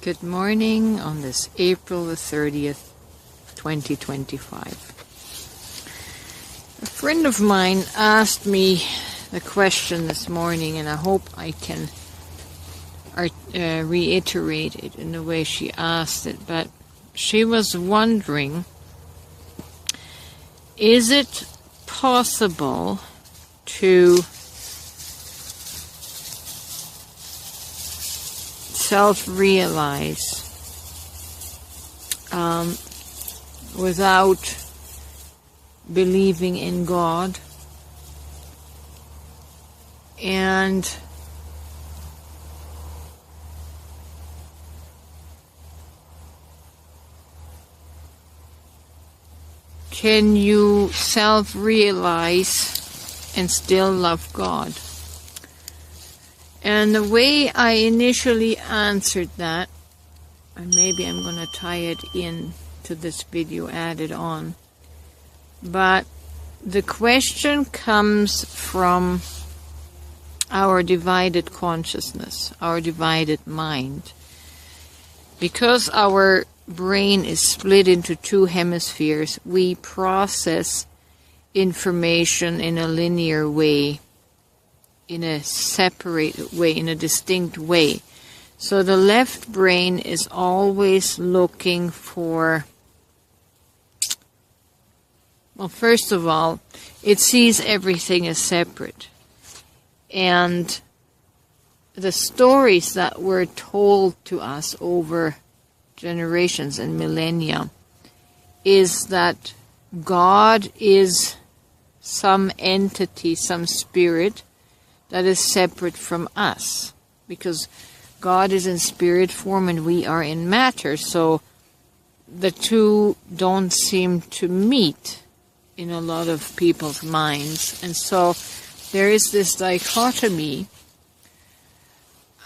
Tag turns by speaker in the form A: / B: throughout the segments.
A: Good morning on this April the 30th, 2025. A friend of mine asked me the question this morning, and I hope I can reiterate it in the way she asked it, but she was wondering, is it possible to self-realize without believing in God? And can you self-realize and still love God? And the way I initially answered that, and maybe I'm going to tie it in to this video added on, but the question comes from our divided consciousness, our divided mind. Because our brain is split into two hemispheres, we process information in a linear way, in a separate way, in a distinct way. So the left brain is always looking for, well, first of all, it sees everything as separate. And the stories that were told to us over generations and millennia is that God is some entity, some spirit that is separate from us, because God is in spirit form and we are in matter, so the two don't seem to meet in a lot of people's minds. And so there is this dichotomy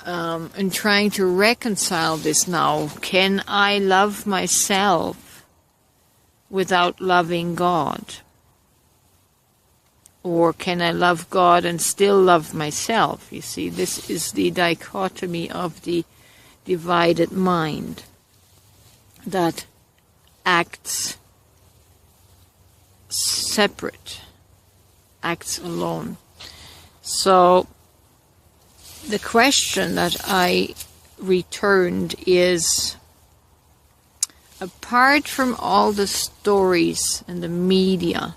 A: in trying to reconcile this now. Can I love myself without loving God? Or can I love God and still love myself? You see, this is the dichotomy of the divided mind that acts separate, acts alone. So the question that I returned is, apart from all the stories and the media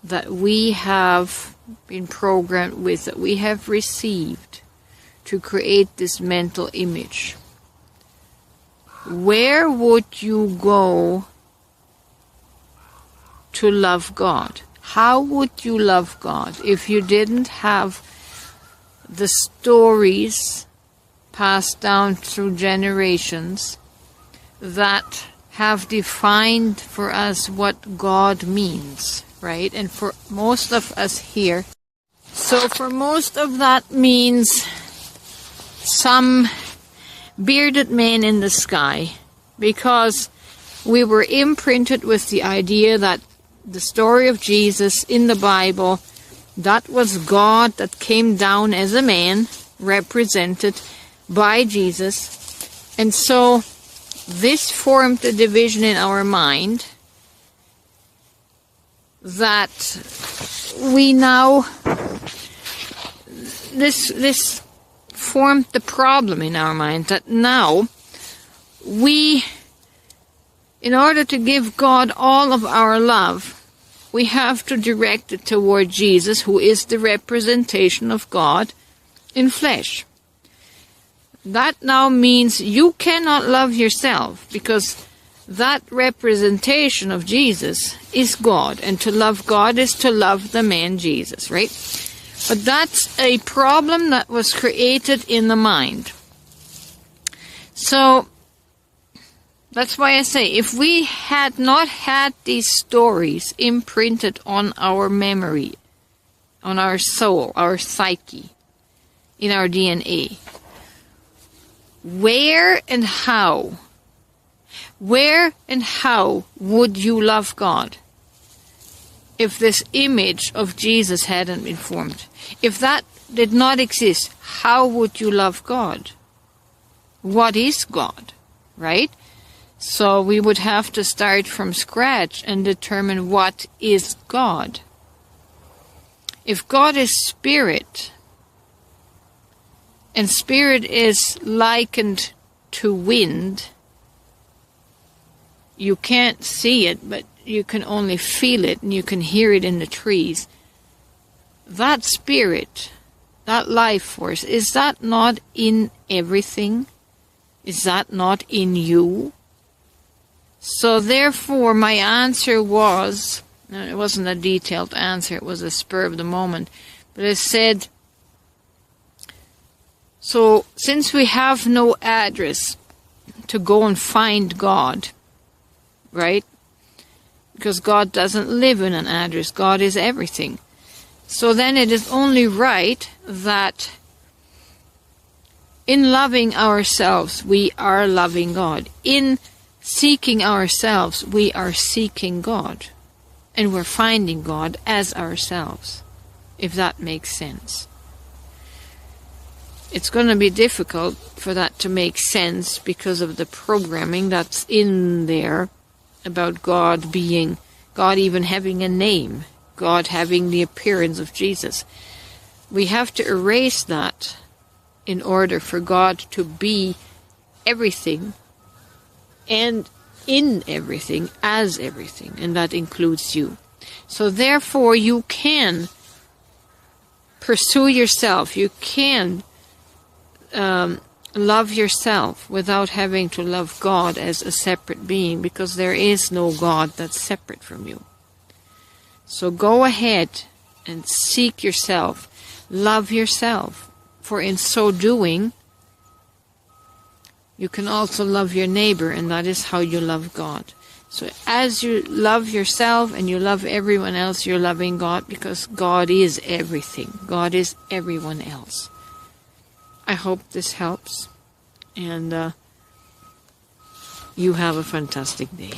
A: that we have been programmed with, that we have received to create this mental image, where would you go to love God? How would you love God if you didn't have the stories passed down through generations that have defined for us what God means? Right? And for most of us here, so for most of that means some bearded man in the sky, because we were imprinted with the idea that the story of Jesus in the Bible, that was God that came down as a man, represented by Jesus. And so this formed a division in our mind that we now, this formed the problem in our mind, that now we, in order to give God all of our love, we have to direct it toward Jesus, who is the representation of God in flesh. That now means you cannot love yourself, because that representation of Jesus is God, and to love God is to love the man Jesus, right? But that's a problem that was created in the mind. So that's why I say, if we had not had these stories imprinted on our memory, on our soul, our psyche, in our DNA, where and how would you love God if this image of Jesus hadn't been formed? If that did not exist, how would you love God? what is God, right? So we would have to start from scratch and determine what is God. If God is spirit, and spirit is likened to wind, you can't see it, but you can only feel it, and you can hear it in the trees. That spirit, that life force, is that not in everything? Is that not in you? So therefore, my answer was, it wasn't a detailed answer, it was a spur of the moment, but I said, so since we have no address to go and find God, right? Because God doesn't live in an address, God is everything. So then it is only right that in loving ourselves, we are loving God. In seeking ourselves, we are seeking God. And we're finding God as ourselves, if that makes sense. It's going to be difficult for that to make sense because of the programming that's in there about God being, God even having a name, God having the appearance of Jesus. We have to erase that in order for God to be everything and in everything as everything, and that includes you. So therefore you can pursue yourself, you can love yourself without having to love God as a separate being, because there is no God that's separate from you. So go ahead and seek yourself, love yourself, for in so doing you can also love your neighbor, and that is how you love God. So as you love yourself and you love everyone else, you're loving God, because God is everything. God is everyone else. I hope this helps, and you have a fantastic day.